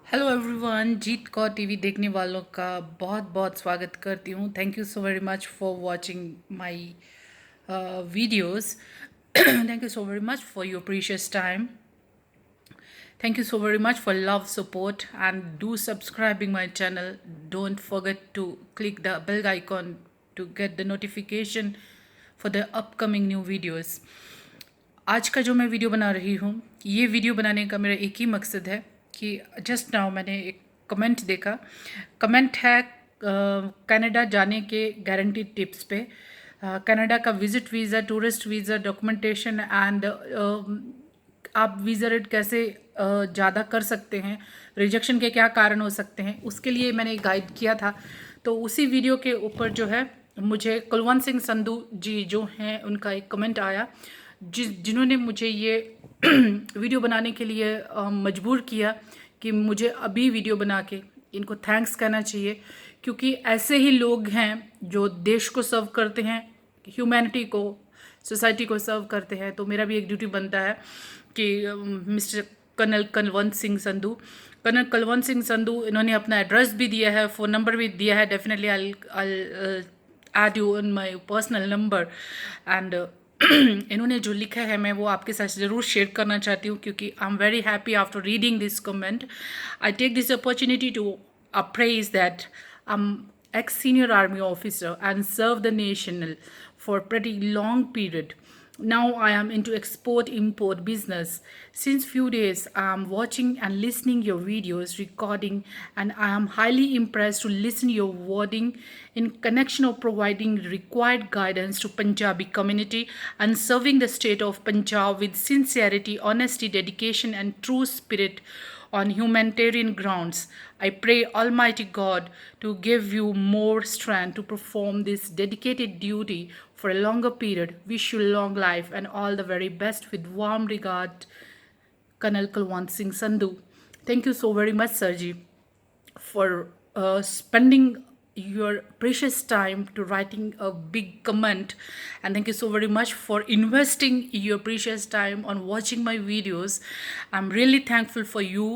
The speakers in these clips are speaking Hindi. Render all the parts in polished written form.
हेलो एवरीवन, जीत कौर टीवी देखने वालों का बहुत बहुत स्वागत करती हूँ। Thank you so very much for watching my videos. Thank you so very much for your precious time. Thank you so very much for love, support, and do subscribing my channel. Don't forget to click the bell icon to get the notification for the upcoming new videos. आज का जो मैं वीडियो बना रही हूँ, ये वीडियो बनाने का मेरा एक ही मकसद है कि जस्ट नाउ मैंने एक कमेंट देखा. कमेंट है कनाडा जाने के गारंटीड टिप्स पे. कनाडा का visit visa, tourist visa, documentation and आप वीज़ा रेट कैसे ज़्यादा कर सकते हैं, रिजेक्शन के क्या कारण हो सकते हैं, उसके लिए मैंने गाइड किया था. तो उसी वीडियो के ऊपर जो है मुझे कुलवंत सिंह संधू जी जो हैं उनका एक कमेंट आया, जिन्होंने मुझे ये वीडियो बनाने के लिए मजबूर किया कि मुझे अभी वीडियो बना के इनको थैंक्स कहना चाहिए, क्योंकि ऐसे ही लोग हैं जो देश को सर्व करते हैं, ह्यूमैनिटी को, सोसाइटी को सर्व करते हैं. तो मेरा भी एक ड्यूटी बनता है कि mister colonel Kulwant Singh Sandhu, colonel Kulwant Singh Sandhu, इन्होंने अपना एड्रेस भी दिया है, फ़ोन नंबर भी दिया है. Definitely I add you on my personal number and इन्होंने जो लिखा है मैं वो आपके साथ ज़रूर शेयर करना चाहती हूँ, क्योंकि I am very happy after reading this comment. I take this opportunity to appraise that I'm ex-senior army officer and served the nation for a pretty long period. Now I am into export-import business. Since few days I am watching and listening your videos, recording, and I am highly impressed to listen your wording in connection of providing required guidance to Punjabi community and serving the state of Punjab with sincerity, honesty, dedication, and true spirit on humanitarian grounds. I pray Almighty God to give you more strength to perform this dedicated duty for a longer period. Wish you long life and all the very best. With warm regard, Colonel Kulwant Singh Sandhu. Thank you so very much, Sarji, for spending your precious time to writing a big comment, and thank you so very much for investing your precious time on watching my videos. I'm really thankful for you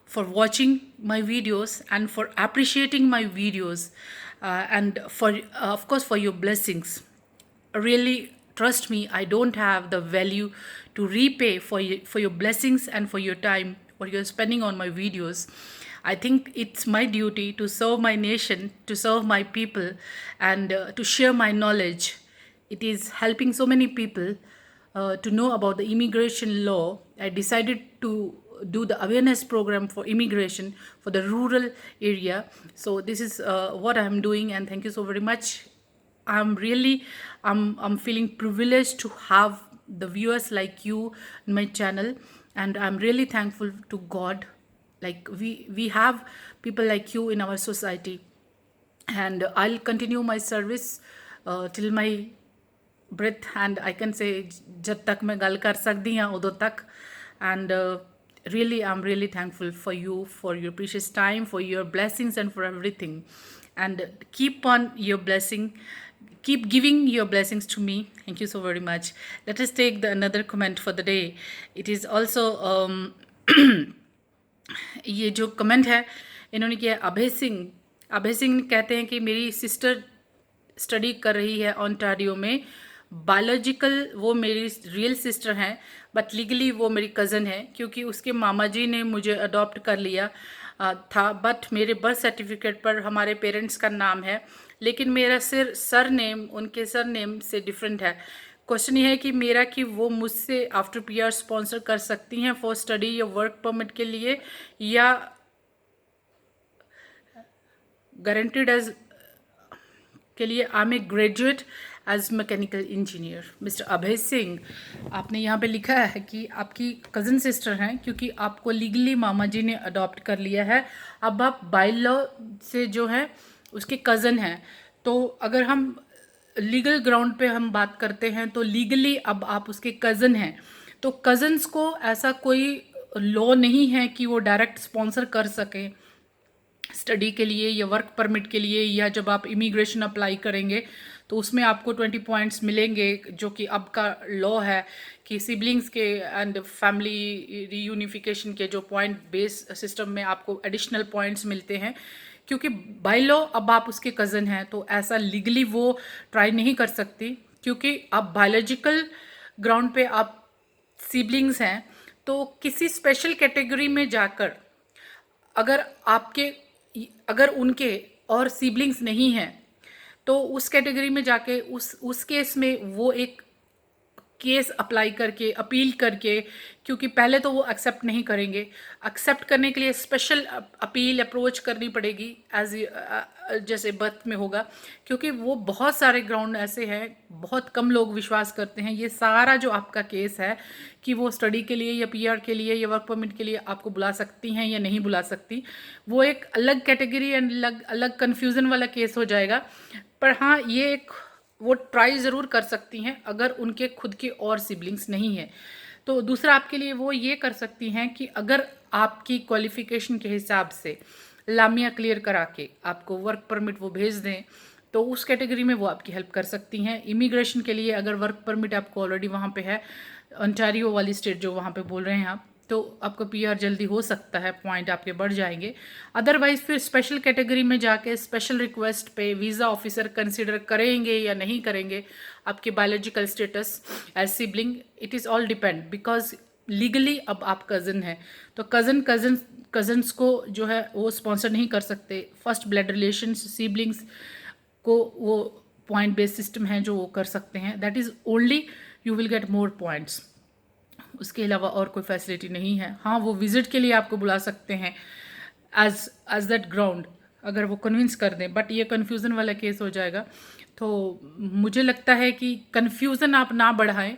for watching my videos and for appreciating my videos, and for of course for your blessings. Really, trust me, I don't have the value to repay for your blessings and for your time what you're spending on my videos. I think it's my duty to serve my nation, to serve my people, and to share my knowledge. It is helping so many people to know about the immigration law. I decided to do the awareness program for immigration for the rural area. So this is what I'm doing, and thank you so very much. I'm feeling privileged to have the viewers like you in my channel, and I'm really thankful to God. Like we have people like you in our society, and I'll continue my service till my breath, and I can say jab tak main gal kar sakdi haan udo tak. And really I'm really thankful for you, for your precious time, for your blessings, and for everything. And keep on your blessing, keep giving your blessings to me. Thank you so very much. Let us take the another comment for the day. It is also ये जो कमेंट है इन्होंने किया अभय सिंह. अभय सिंह कहते हैं कि मेरी सिस्टर स्टडी कर रही है ओंटारियो में. बायोलॉजिकल वो मेरी रियल सिस्टर हैं, बट लीगली वो मेरी कज़न है, क्योंकि उसके मामा जी ने मुझे अडॉप्ट कर लिया था. बट मेरे बर्थ सर्टिफिकेट पर हमारे पेरेंट्स का नाम है, लेकिन मेरा सर नेम उनके सर नेम से डिफरेंट है. क्वेश्चन ये है कि मेरा कि वो मुझसे आफ्टर पीआर स्पॉन्सर कर सकती हैं फॉर स्टडी या वर्क परमिट के लिए, या गारंटीड एज के लिए. I am a graduate as mechanical engineer. Mister Abhay Singh, आपने यहाँ पे लिखा है कि आपकी कज़न सिस्टर हैं, क्योंकि आपको लीगली मामा जी ने अडॉप्ट कर लिया है. अब आप बाय लॉ से जो है उसके कज़न हैं. तो अगर हम लीगल ग्राउंड पे हम बात करते हैं तो लीगली अब आप उसके कज़न हैं. तो कज़न्स को ऐसा कोई लॉ नहीं है कि वो डायरेक्ट स्पॉन्सर कर सकें स्टडी के लिए या वर्क परमिट के लिए, या जब आप इमिग्रेशन अप्लाई करेंगे तो उसमें आपको 20 पॉइंट्स मिलेंगे, जो कि अब का लॉ है कि सिबलिंग्स के एंड फैमिली रीयूनिफिकेशन के जो पॉइंट बेस सिस्टम में आपको एडिशनल पॉइंट्स मिलते हैं, क्योंकि बाय लॉ अब आप उसके कज़न हैं, तो ऐसा लीगली वो ट्राई नहीं कर सकती, क्योंकि अब बायोलॉजिकल ग्राउंड पे आप सिबलिंग्स हैं। तो किसी स्पेशल कैटेगरी में जाकर अगर आपके अगर उनके और सिबलिंग्स नहीं हैं, तो उस कैटेगरी में जाके उस केस में वो एक केस अप्लाई करके अपील करके, क्योंकि पहले तो वो एक्सेप्ट नहीं करेंगे, एक्सेप्ट करने के लिए स्पेशल अपील अप्रोच करनी पड़ेगी एज जैसे बर्थ में होगा, क्योंकि वो बहुत सारे ग्राउंड ऐसे हैं, बहुत कम लोग विश्वास करते हैं ये सारा जो आपका केस है कि वो स्टडी के लिए या पीआर के लिए या वर्क परमिट के लिए आपको बुला सकती हैं या नहीं बुला सकती, वो एक अलग कैटेगरी एंड अलग अलग कन्फ्यूज़न वाला केस हो जाएगा। पर हाँ, ये एक वो ट्राई ज़रूर कर सकती हैं अगर उनके खुद के और सिबलिंग्स नहीं हैं। तो दूसरा आपके लिए वो ये कर सकती हैं कि अगर आपकी क्वालिफ़िकेशन के हिसाब से लामिया क्लियर करा के आपको वर्क परमिट वो भेज दें, तो उस कैटेगरी में वो आपकी हेल्प कर सकती हैं। इमिग्रेशन के लिए अगर वर्क परमिट आपको ऑलरेडी वहाँ पे है, ओंटारियो वाली स्टेट जो वहाँ पे बोल रहे हैं आप, तो आपका पीआर जल्दी हो सकता है, पॉइंट आपके बढ़ जाएंगे। अदरवाइज फिर स्पेशल कैटेगरी में जाके स्पेशल रिक्वेस्ट पे वीज़ा ऑफिसर कंसिडर करेंगे या नहीं करेंगे आपके biological status as sibling, it is all depend, because legally अब आप कज़न हैं, तो कज़न्स को जो है वो स्पॉन्सर नहीं कर सकते। फर्स्ट ब्लड रिलेशंस सिबलिंग्स को वो पॉइंट बेस्ड सिस्टम है जो वो कर सकते हैं, that is only you will get more points. उसके अलावा और कोई फैसिलिटी नहीं है। हाँ, वो विज़िट के लिए आपको बुला सकते हैं एज दैट ग्राउंड, अगर वो कन्विंस कर दें, बट ये कन्फ्यूज़न वाला केस हो जाएगा। तो मुझे लगता है कि कन्फ्यूज़न आप ना बढ़ाएं,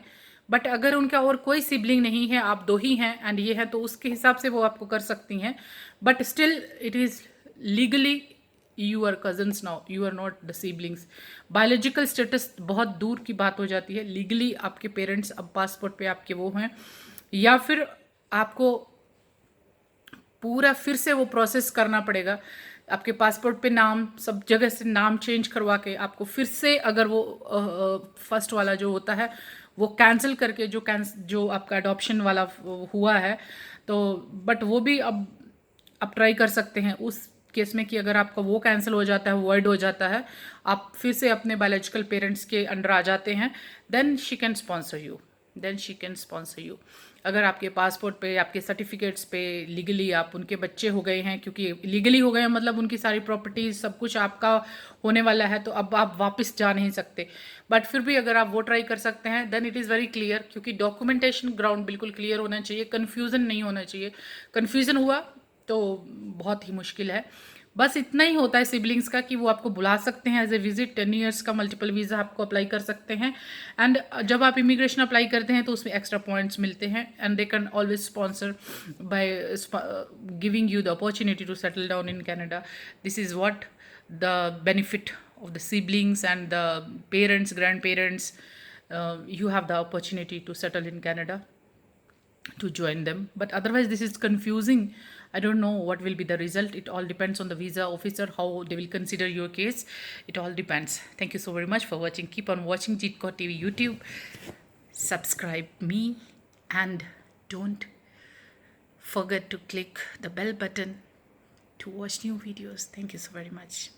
बट अगर उनका और कोई सिबलिंग नहीं है, आप दो ही हैं एंड ये है, तो उसके हिसाब से वो आपको कर सकती हैं, but still it is legally you are cousins now, you are not the siblings. Biological status बहुत दूर की बात हो जाती है, लीगली आपके पेरेंट्स अब पासपोर्ट पे आपके वो हैं, या फिर आपको पूरा फिर से वो प्रोसेस करना पड़ेगा, आपके पासपोर्ट पे नाम सब जगह से नाम चेंज करवा के आपको फिर से, अगर वो फर्स्ट वाला जो होता है वो कैंसिल करके जो आपका अडॉप्शन वाला हुआ है, तो बट वो भी अब आप ट्राई कर सकते हैं उस केस में कि अगर आपका वो कैंसिल हो जाता है, वर्ड हो जाता है, आप फिर से अपने बायोलॉजिकल पेरेंट्स के अंडर आ जाते हैं, then she can sponsor you, अगर आपके पासपोर्ट पे, आपके सर्टिफिकेट्स पे लीगली आप उनके बच्चे हो गए हैं, क्योंकि लीगली हो गए हैं मतलब उनकी सारी प्रॉपर्टीज सब कुछ आपका होने वाला है, तो अब आप वापस जा नहीं सकते, बट फिर भी अगर आप वो ट्राई कर सकते हैं, then it is very clear, क्योंकि डॉक्यूमेंटेशन ग्राउंड बिल्कुल क्लियर होना चाहिए, कन्फ्यूज़न नहीं होना चाहिए। कन्फ्यूज़न हुआ तो बहुत ही मुश्किल है। बस इतना ही होता है सिबलिंग्स का कि वो आपको बुला सकते हैं एज ए विजिट, 10 ईयर्स का मल्टीपल वीज़ा आपको अप्लाई कर सकते हैं, एंड जब आप इमिग्रेशन अप्लाई करते हैं तो उसमें एक्स्ट्रा पॉइंट्स मिलते हैं, and they can always sponsor by giving you the opportunity to settle down in Canada. This is what the benefit of the siblings and the parents, grandparents. You have the opportunity to settle in Canada, to join them, but otherwise this is confusing. I don't know what will be the result. It all depends on the visa officer, how they will consider your case. It all depends. Thank you so very much for watching. Keep on watching Jeetkaur TV YouTube. Subscribe me and don't forget to click the bell button to watch new videos. Thank you so very much.